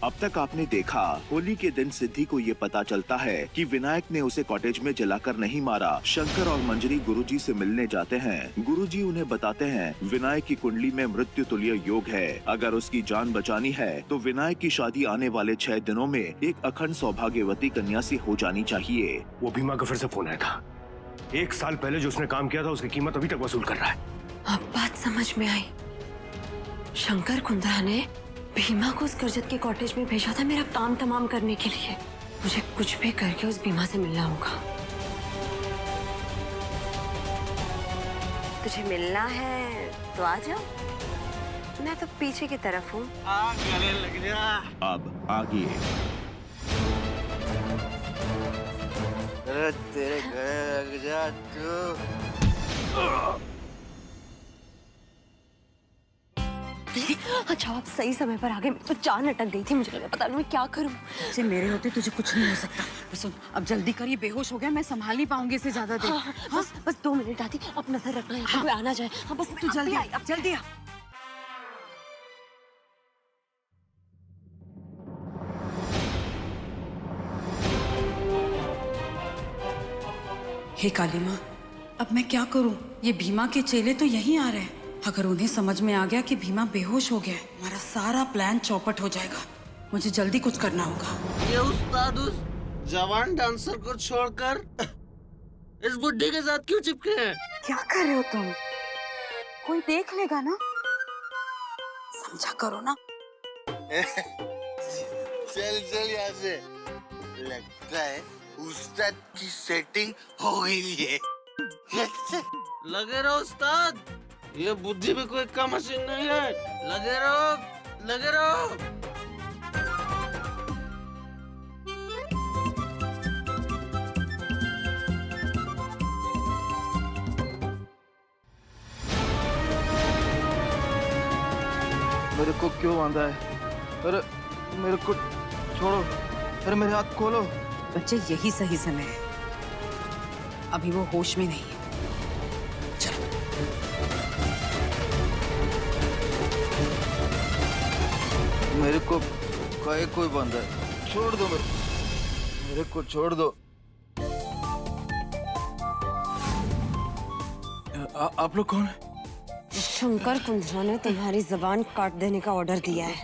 अब तक आपने देखा, होली के दिन सिद्धि को ये पता चलता है कि विनायक ने उसे कॉटेज में जलाकर नहीं मारा। शंकर और मंजरी गुरुजी से मिलने जाते हैं। गुरुजी उन्हें बताते हैं विनायक की कुंडली में मृत्यु तुल्य योग है। अगर उसकी जान बचानी है तो विनायक की शादी आने वाले 6 दिनों में एक अखंड सौभाग्यवती कन्या से हो जानी चाहिए। वो भीमा का फिर से फोन आया था। 1 साल पहले जो उसने काम किया था उसकी कीमत अभी तक वसूल कर रहा है। अब बात समझ में आई। शंकर कुंद्रा ने भीमा को उस करजत के कॉटेज में भेजा था मेरा काम तमाम करने के लिए। मुझे कुछ भी करके उस भीमा से मिलना होगा। तुझे मिलना है तो आ जाओ, मैं तो पीछे की तरफ हूँ। गले लग जा। अब आगे तेरे गले लग जा तू। अच्छा आप सही समय पर आ गए। तो जान अटक गई थी, मुझे लगा पता नहीं मैं क्या करूं। से मेरे होते तुझे कुछ नहीं हो सकता। सुन अब जल्दी कर, ये बेहोश हो गया, मैं संभाल नहीं पाऊंगी इसे ज्यादा देर। हाँ, बस 2 मिनट आती, अब नजर रखना यहाँ कोई आना जाए। हाँ बस तू जल्दी आ, जल्दी आ। हे काली माँ, अब मैं क्या करूं? ये भीमा के चेले तो यहीं आ रहे हैं। अगर उन्हें समझ में आ गया कि भीमा बेहोश हो गया है, हमारा सारा प्लान चौपट हो जाएगा। मुझे जल्दी कुछ करना होगा। ये उस्ताद उस जवान डांसर को छोड़कर इस बुड्ढे के साथ क्यों चिपके हैं? क्या कर रहे हो तुम? कोई देख लेगा ना, समझा करो ना। चल चल यहाँ से। लगता है उस्ताद की सेटिंग हो गई है। लगे रहो उस्ताद, ये बुद्धि भी कोई कम मशीन नहीं है। लगे रहो, लगे रहो। मेरे को क्यों बांधा है? अरे मेरे को छोड़ो, अरे मेरे हाथ खोलो। बच्चे यही सही समय है, अभी वो होश में नहीं है। चलो मेरे को काहे कोई बांधा है? छोड़ दो मेरे को छोड़ दो। आप लोग कौन है? शंकर कुंद्रा ने तुम्हारी जबान काट देने का ऑर्डर दिया है।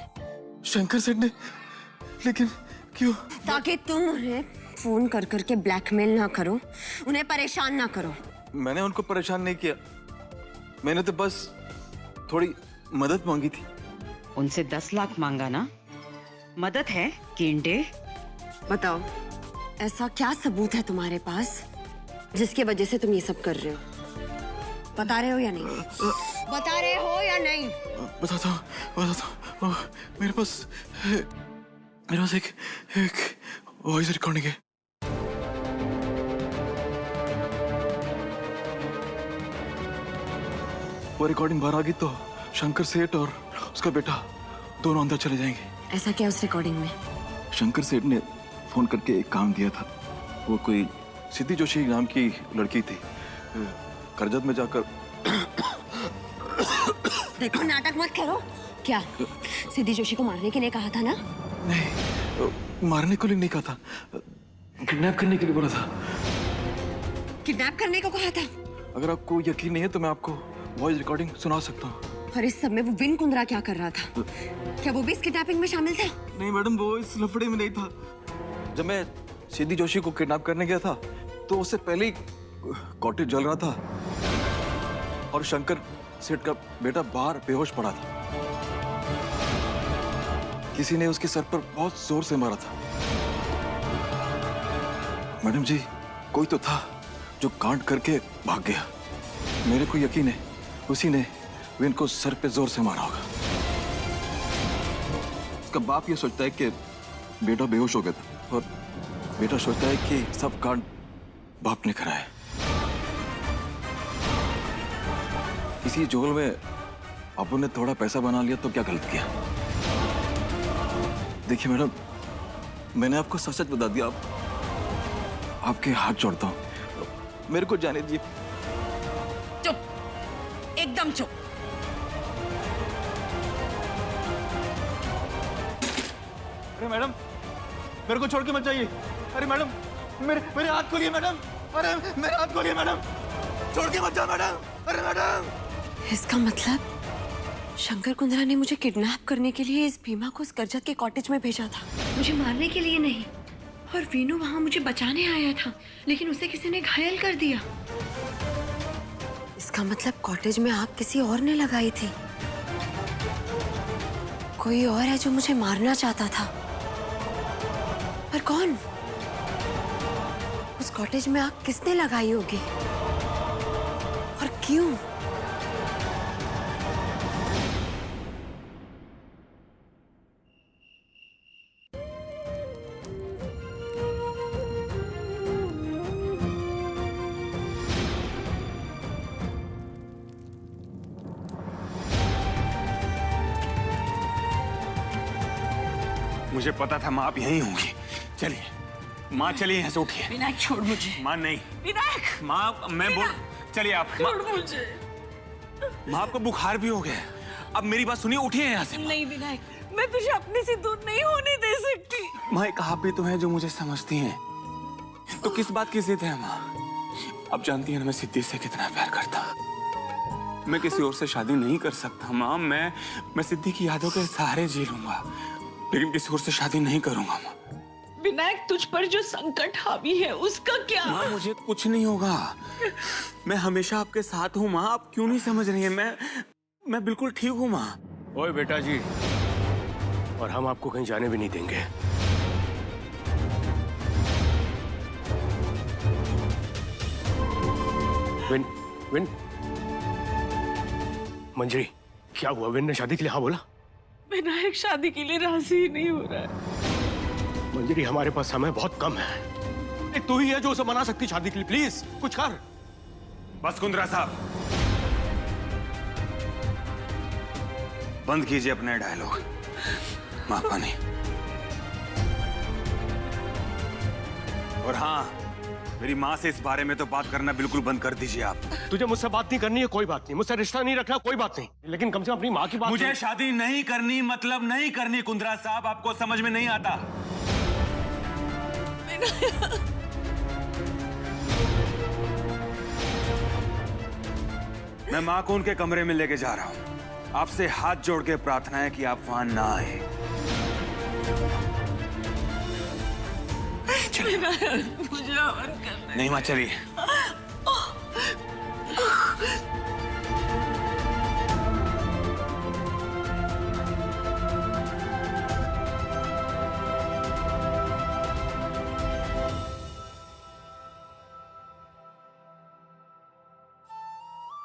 शंकर सेठ ने? लेकिन क्यों? ताकि तुम उन्हें फोन कर करके ब्लैकमेल ना करो, उन्हें परेशान ना करो। मैंने उनको परेशान नहीं किया, मैंने तो बस थोड़ी मदद मांगी थी। उनसे 10 लाख मांगा ना? मदद है कि इंडे? बताओ, ऐसा क्या सबूत है तुम्हारे पास जिसकी वजह से तुम ये सब कर रहे हो? बता रहे हो या नहीं? बता रहे हो या नहीं? बताता हूँ। मेरे पास एक वॉइस रिकॉर्डिंग है। वो रिकॉर्डिंग बाहर आ गई तो शंकर सेठ और उसका बेटा दोनों अंदर चले जाएंगे। ऐसा क्या उस रिकॉर्डिंग में? शंकर सेठ ने फोन करके एक काम दिया था। वो कोई सिद्धि जोशी नाम की लड़की थी, करजत में जाकर। देखो नाटक मत करो। क्या सिद्धि जोशी को मारने के लिए कहा था ना? नहीं, मारने को नहीं कहा था, किडनैप करने के लिए बोला था। किडनैप करने को कहा था? अगर आपको यकीन नहीं है तो मैं आपको वॉइस रिकॉर्डिंग सुना सकता हूँ। और इस सब में वो विन कुंद्रा क्या कर रहा था? क्या वो भी इस किडनैपिंग में शामिल था? नहीं मैडम, वो इस लफड़े में नहीं था। जब मैं सिद्धि जोशी को किडनैप करने गया था तो उससे पहले ही कॉटेज जल रहा था और शंकर सेठ का बेटा बाहर बेहोश पड़ा था। किसी ने उसके सर पर बहुत जोर से मारा था। मैडम जी, कोई तो था जो कांड करके भाग गया। मेरे को यकीन है उसी ने विन को सर पे जोर से मारा होगा। उसका बाप ये सोचता है कि बेटा बेहोश हो गया था और बेटा सोचता है कि सब कांड बाप ने कराया। इसी जोल में अपन ने थोड़ा पैसा बना लिया तो क्या गलत किया? देखिए मैडम, मैंने आपको सच सच बता दिया। आपके हाथ जोड़ता हूँ, मेरे को जाने दीजिए। चुप, एकदम चुप। अरे मैडम, मेरे को छोड़ के मत जाइए। अरे मैडम, मेरे हाथ खोलिए मैडम। अरे मेरे हाथ खोलिए मैडम, छोड़ के मत जाओ मैडम। अरे मैडम, इसका मतलब शंकर कुंद्रा ने मुझे किडनैप करने के लिए इस भीमा को उस करजत के कॉटेज में भेजा था, मुझे मारने के लिए नहीं। और वीनू वहां मुझे बचाने आया था, लेकिन उसे किसी ने घायल कर दिया। इसका मतलब कॉटेज में आग किसी और ने लगाई थी। कोई और है जो मुझे मारना चाहता था, पर कौन? उस कॉटेज में आग किसने लगाई होगी और क्यों? मुझे पता था माँ आप यहीं होंगी। चलिए माँ, चलिए यहाँ से उठिए। विनायक छोड़ मुझे। माँ नहीं। विनायक, माँ मैं बोल, चलिए आप। छोड़ मुझे। माँ आपको बुखार भी हो गया है। अब मेरी बात सुनिए, उठिए यहाँ से। नहीं विनायक, मैं तुझे अपने से दूर नहीं होने दे सकती। माँ एक आप भी तो हैं जो मुझे समझती हैं, तो किस बात की जिद है माँ? अब जानती है ना मैं सिद्धि से कितना प्यार करता। मैं किसी और से शादी नहीं कर सकता माँ। मैं सिद्धि की यादों के सहारे जी लूंगा, लेकिन किसी और से शादी नहीं करूंगा माँ। विनायक, तुझ पर जो संकट हावी है उसका क्या? माँ मुझे कुछ नहीं होगा, मैं हमेशा आपके साथ हूँ माँ। आप क्यों नहीं समझ रही हैं? मैं बिल्कुल ठीक हूँ माँ। ओए बेटा जी, और हम आपको कहीं जाने भी नहीं देंगे। विन मंजरी, क्या हुआ? विन ने शादी के लिए हाँ बोला? विनायक शादी के लिए राजी ही नहीं हो रहा है। मंजरी, हमारे पास समय बहुत कम है। तू ही है जो उसे मना सकती शादी के लिए। प्लीज कुछ कर। बस कुंद्रा साहब, बंद कीजिए अपने डायलॉग। माफा नहीं। और हाँ, मेरी माँ से इस बारे में तो बात करना बिल्कुल बंद कर दीजिए आप। तुझे मुझसे बात नहीं करनी है, कोई बात नहीं। मुझसे रिश्ता नहीं रखना, कोई बात नहीं, लेकिन कम से कम अपनी माँ की बात। मुझे शादी नहीं करनी, मतलब नहीं करनी कुंद्रा साहब, आपको समझ में नहीं आता। मैं माँ को उनके कमरे में लेके जा रहा हूँ। आपसे हाथ जोड़ के प्रार्थना है कि आप वहां ना आए। मुझे हवन करना। नहीं माँ, चलिए।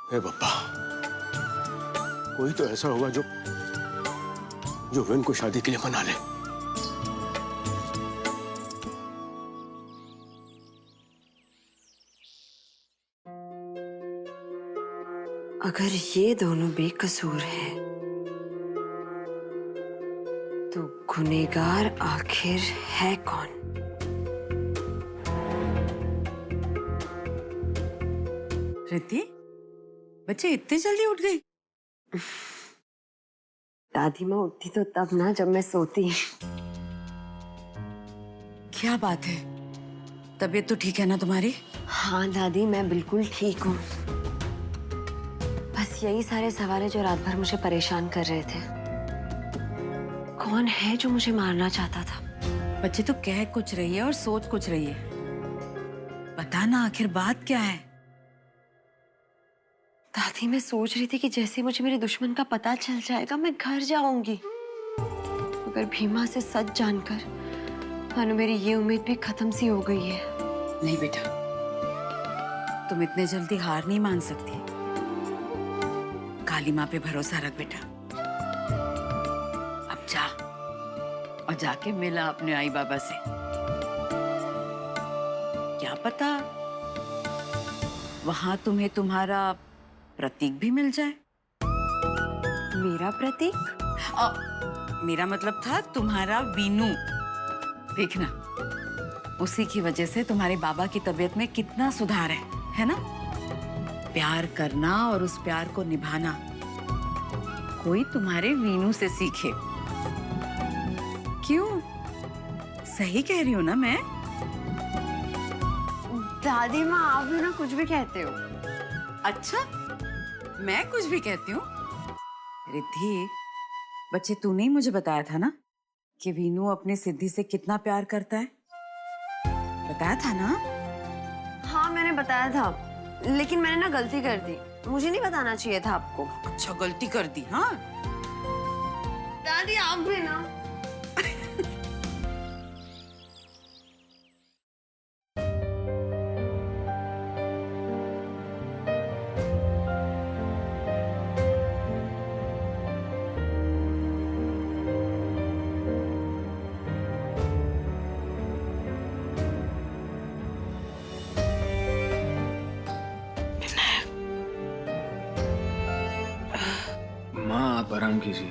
हे बप्पा, कोई तो ऐसा होगा जो विन को शादी के लिए मना ले। अगर ये दोनों बेकसूर हैं, तो गुनहगार आखिर है कौन? रिद्धि, बच्चे इतने जल्दी उठ गई? दादी माँ उठती तो तब ना, जब मैं सोती। क्या बात है, तबीयत तो ठीक है ना तुम्हारी? हाँ दादी, मैं बिल्कुल ठीक हूँ। बस यही सारे सवाल है जो रात भर मुझे परेशान कर रहे थे। कौन है जो मुझे मारना चाहता था? बच्चे तो कह कुछ रही है और सोच कुछ रही है। बता ना, आखिर बात क्या है? दादी, मैं सोच रही थी कि जैसे मुझे मेरे दुश्मन का पता चल जाएगा, मैं घर जाऊंगी। मगर भीमा से सच जानकर मानो मेरी ये उम्मीद भी खत्म सी हो गई है। नहीं बेटा, तुम इतने जल्दी हार नहीं मान सकती। काली माँ पे भरोसा रख बेटा। अब जा और जाके मिला अपने आई बाबा से। क्या पता वहां तुम्हें तुम्हारा प्रतीक भी मिल जाए। मेरा प्रतीक? मेरा मतलब था तुम्हारा वीनू। देखना, उसी की वजह से तुम्हारे बाबा की तबीयत में कितना सुधार है ना? प्यार करना और उस प्यार को निभाना कोई तुम्हारे वीनू से सीखे। क्यों, सही कह रही हूँ ना मैं? दादी माँ, आप भी ना कुछ भी कहते हो। अच्छा, मैं कुछ भी कहती हूँ? रिद्धि, बच्चे तूने ही मुझे बताया था ना कि वीनू अपनी सिद्धि से कितना प्यार करता है? बताया था ना? हाँ मैंने बताया था, लेकिन मैंने ना गलती कर दी। मुझे नहीं बताना चाहिए था आपको। अच्छा, गलती कर दी? हाँ दादी आप भी ना। माँ आप आराम कीजिए,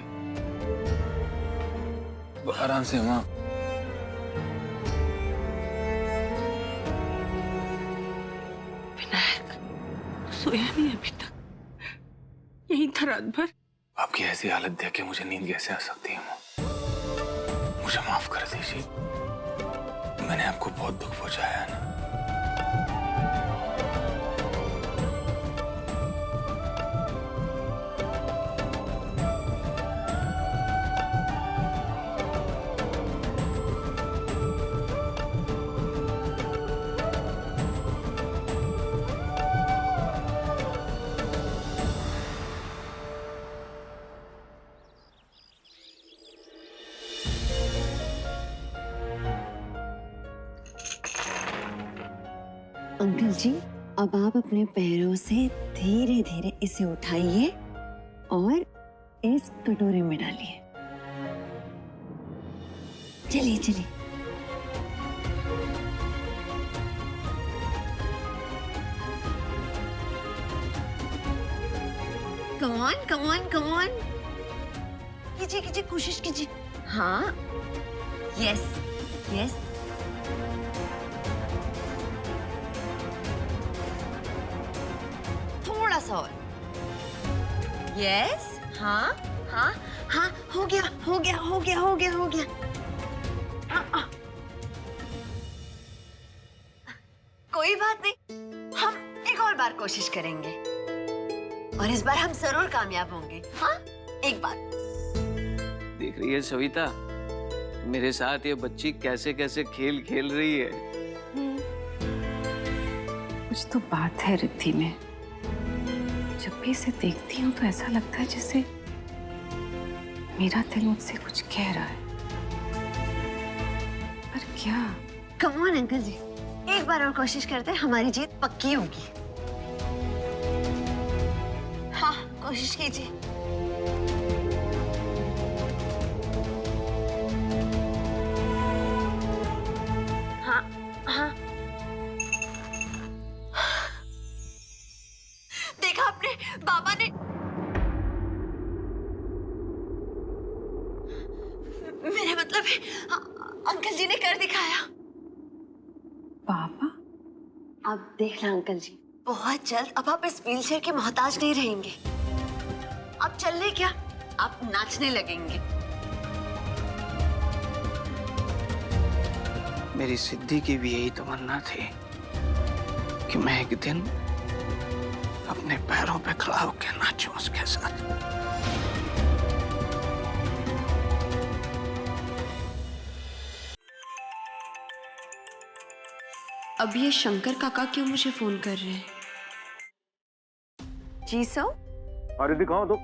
आराम से माँ। विनायक सोया नहीं अभी तक, यहीं था रात भर। आपकी ऐसी हालत देख के मुझे नींद कैसे आ सकती है माँ? मुझे माफ कर दीजिए, मैंने आपको बहुत दुख पहुंचाया है ना। अंकल जी, अब आप अपने पैरों से धीरे धीरे इसे उठाइए और इस कटोरे में डालिए। चलिए चलिए। Come on come on come on, कीजिए कीजिए, कोशिश कीजिए। हाँ, यस यस। थोड़ा सा और। यस, हाँ हाँ हाँ, हो गया हो गया हो गया हो गया हो गया। कोई बात नहीं, हम एक और बार कोशिश करेंगे और इस बार हम जरूर कामयाब होंगे। हाँ, एक बार। देख रही है सविता, मेरे साथ ये बच्ची कैसे कैसे खेल खेल रही है। कुछ तो बात है रिद्धि में। जब भी इसे देखती हूँ तो ऐसा लगता है जैसे मेरा दिल मुझसे कुछ कह रहा है, पर क्या? कम ऑन अंकल जी, एक बार और कोशिश करते हैं, हमारी जीत पक्की होगी। हाँ, कोशिश कीजिए। हाँ हाँ, देखा आपने, बाबा ने। मेरा मतलब है, अंकल जी ने कर दिखाया। पापा? अब देखना अंकल जी, बहुत जल्द अब आप इस व्हीलचेयर के मोहताज नहीं रहेंगे। अब चलने क्या, आप नाचने लगेंगे। मेरी सिद्धि की भी यही तमन्ना थी कि मैं एक दिन अपने पैरों पे खड़ा होकर नाचूं उसके साथ। अब ये शंकर काका क्यों मुझे फोन कर रहे हैं? जी सर। रिद्धि कहाँ हो तुम?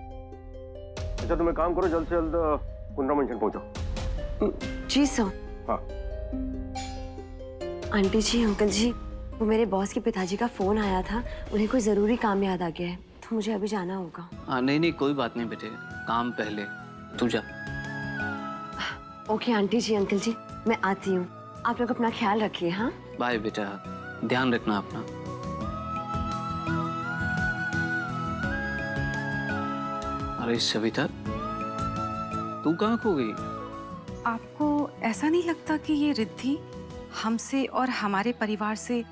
अच्छा तुम एक काम करो, जल्द से जल्द कुंद्रा मेंशन पहुंचो। जी सर। हाँ। आंटी जी, अंकल जी, वो मेरे बॉस के पिताजी का फोन आया था, उन्हें कोई जरूरी काम याद आ गया है, तो मुझे अभी जाना होगा। हाँ नहीं नहीं, कोई बात नहीं बेटे, काम पहले, तू जा। ओके आंटी जी, अंकल जी, मैं आती हूँ। आप लोग अपना ख्याल रखिए। हाँ, बाय बेटा, ध्यान रखना अपना। अरे सविता, तू कहाँ खो गई? आपको ऐसा नहीं लगता कि ये रिद्धि हमसे और हमारे परिवार से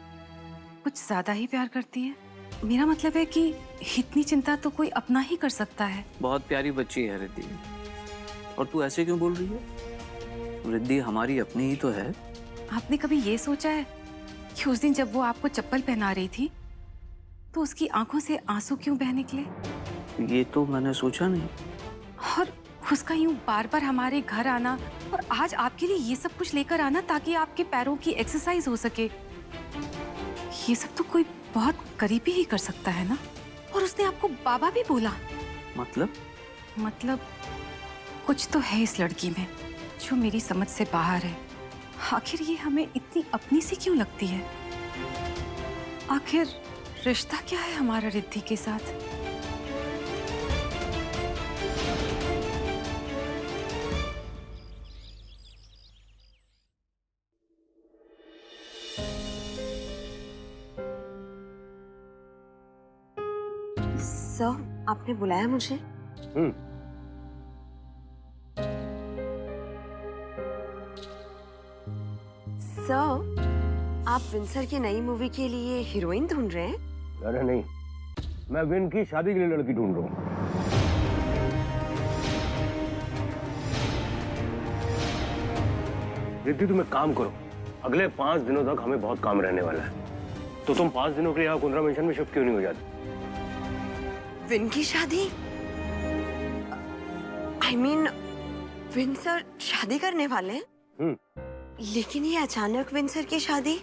कुछ ज्यादा ही प्यार करती है? मेरा मतलब है कि इतनी चिंता तो कोई अपना ही कर सकता है। बहुत प्यारी बच्ची है रिद्धि, और तू ऐसे क्यों बोल रही है? रिद्धि हमारी अपनी ही तो है। आपने कभी ये सोचा है कि उस दिन जब वो आपको चप्पल पहना रही थी तो उसकी आंखों से आंसू क्यों बह निकले? ये तो मैंने सोचा नहीं। और उसका यूं बार बार हमारे घर आना और आज आपके लिए ये सब कुछ लेकर आना ताकि आपके पैरों की एक्सरसाइज हो सके, ये सब तो कोई बहुत करीबी ही कर सकता है ना। और उसने आपको बाबा भी बोला। मतलब कुछ तो है इस लड़की में जो मेरी समझ से बाहर है। आखिर ये हमें इतनी अपनी सी क्यों लगती है? आखिर रिश्ता क्या है हमारा रिद्धि के साथ? सर, आपने बुलाया मुझे? सर, आप विंसर की नई मूवी के लिए हीरोइन ढूंढ रहे हैं? अरे नहीं, मैं विन की शादी के लिए लड़की ढूंढ रहा हूँ। रिद्धि, तुम एक काम करो, अगले 5 दिनों तक हमें बहुत काम रहने वाला है, तो तुम 5 दिनों के लिए यहाँ कुंद्रा मेंशन में शिफ्ट क्यों नहीं हो जाती? विन की शादी? I mean, विंसर शादी करने वाले हैं? लेकिन ये अचानक विंसर की शादी,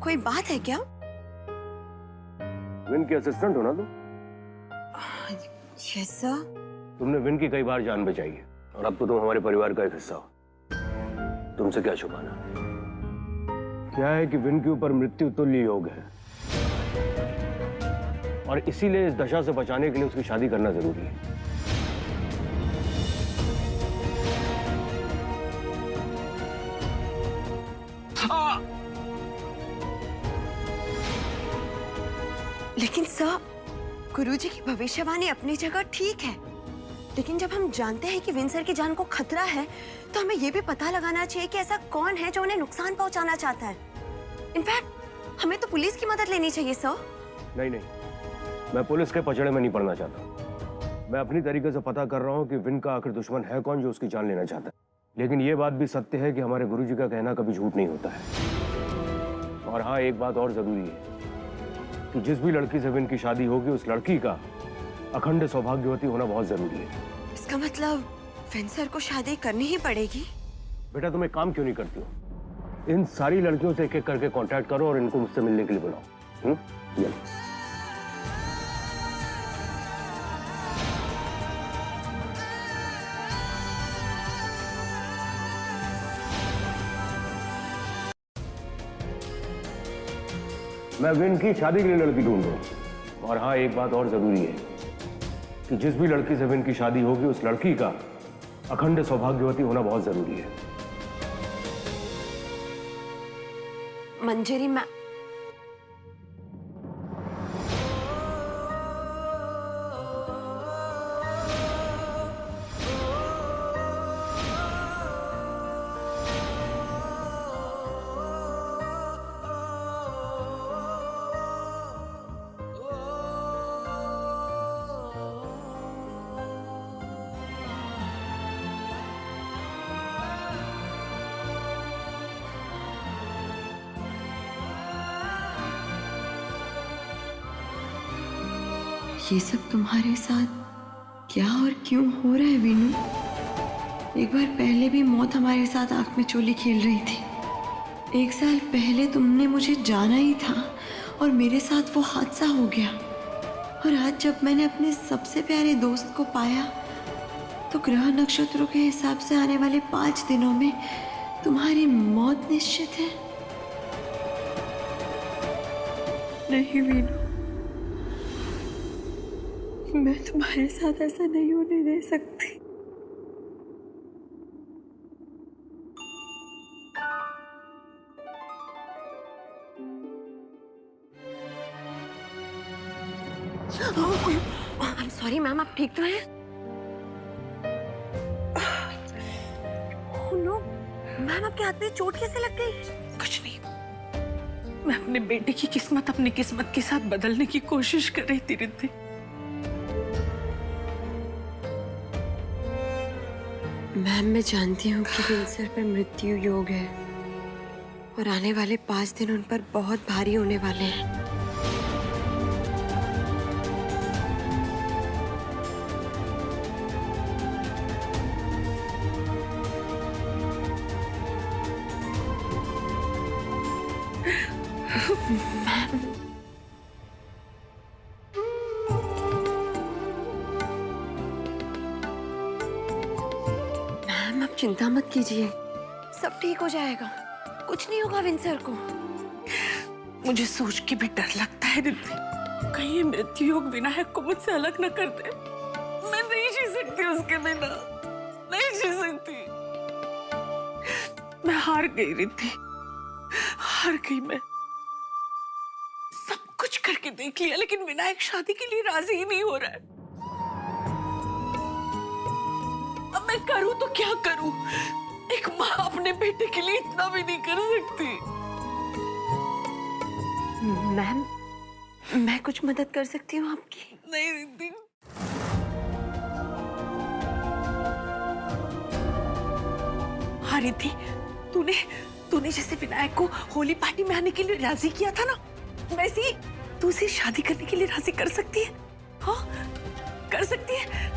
कोई बात है क्या? विन की असिस्टेंट हो ना तुम? Yes sir. तुमने विन की कई बार जान बचाई है और अब तो तुम हमारे परिवार का एक हिस्सा हो। तुमसे क्या छुपाना? क्या है कि विन के ऊपर मृत्यु तुल्य योग है और इसीलिए इस दशा से बचाने के लिए उसकी शादी करना जरूरी है। लेकिन सर, गुरुजी की भविष्यवाणी अपनी जगह ठीक है, लेकिन जब हम जानते हैं कि विंसर की जान को खतरा है तो हमें यह भी पता लगाना चाहिए कि ऐसा कौन है जो उन्हें नुकसान पहुंचाना चाहता है। इनफैक्ट हमें तो पुलिस की मदद लेनी चाहिए सर। नहीं, मैं पुलिस के पचड़े में नहीं पड़ना चाहता। मैं अपनी तरीके से पता कर रहा हूँ कि विन का आखिर दुश्मन है कौन जो उसकी जान लेना चाहता है। लेकिन ये बात भी सत्य है कि हमारे गुरुजी का कहना कभी झूठ नहीं होता है। और हाँ, एक बात और जरूरी है कि जिस भी लड़की से विन की शादी होगी उस लड़की का अखंड सौभाग्यवती होना बहुत जरूरी है। इसका मतलब विंसर को शादी करनी ही पड़ेगी? बेटा, तुम एक काम क्यों नहीं करती हो? इन सारी लड़कियों से एक एक करके कांटेक्ट करो और इनको मुझसे मिलने के लिए बुलाओ। मैं विन की शादी के लिए लड़की ढूंढ रहा हूँ। और हाँ, एक बात और जरूरी है कि जिस भी लड़की से विन की शादी होगी उस लड़की का अखंड सौभाग्यवती होना बहुत जरूरी है। मंजरी मैम, ये सब तुम्हारे साथ क्या और क्यों हो रहा है वीनू? एक बार पहले भी मौत हमारे साथ आंख में चोली खेल रही थी। 1 साल पहले तुमने मुझे जाना ही था और मेरे साथ वो हादसा हो गया। और आज जब मैंने अपने सबसे प्यारे दोस्त को पाया तो ग्रह नक्षत्रों के हिसाब से आने वाले 5 दिनों में तुम्हारी मौत निश्चित है। नहीं वीनू, मैं तुम्हारे साथ ऐसा नहीं होने दे सकती। I'm sorry मैम, आप ठीक तो हैं? Oh no, मैम आपके हाथ में चोट कैसे लग गई? कुछ नहीं, मैं अपने बेटे की किस्मत अपनी किस्मत के साथ बदलने की कोशिश कर रही थी रिद्धि। मैम, मैं जानती हूँ कि विंसर पर मृत्यु योग है और आने वाले 5 दिन उन पर बहुत भारी होने वाले हैं। मैम, आप चिंता मत कीजिए, सब ठीक हो जाएगा, कुछ नहीं होगा विंसर को। मुझे सोच के भी डर लगता है रिद्धि, कहीं ये मृत्यु योग विनायक को मुझसे अलग न कर दे। मैं नहीं जी सकती उसके बिना, नहीं जी सकती। मैं हार गई रिद्धि, हार गई। मैं सब कुछ करके देख लिया, लेकिन विनायक शादी के लिए राजी ही नहीं हो रहा है। अब मैं करूं तो क्या करूं? एक माँ अपने बेटे के लिए इतना भी नहीं कर सकती। मैम, मैं कुछ मदद कर सकती हूँ आपकी? नहीं रिद्धि, हाँ रिद्धि, तूने जैसे विनायक को होली पार्टी में आने के लिए राजी किया था ना, वैसे ही तू उसे शादी करने के लिए राजी कर सकती है। हाँ, कर सकती है।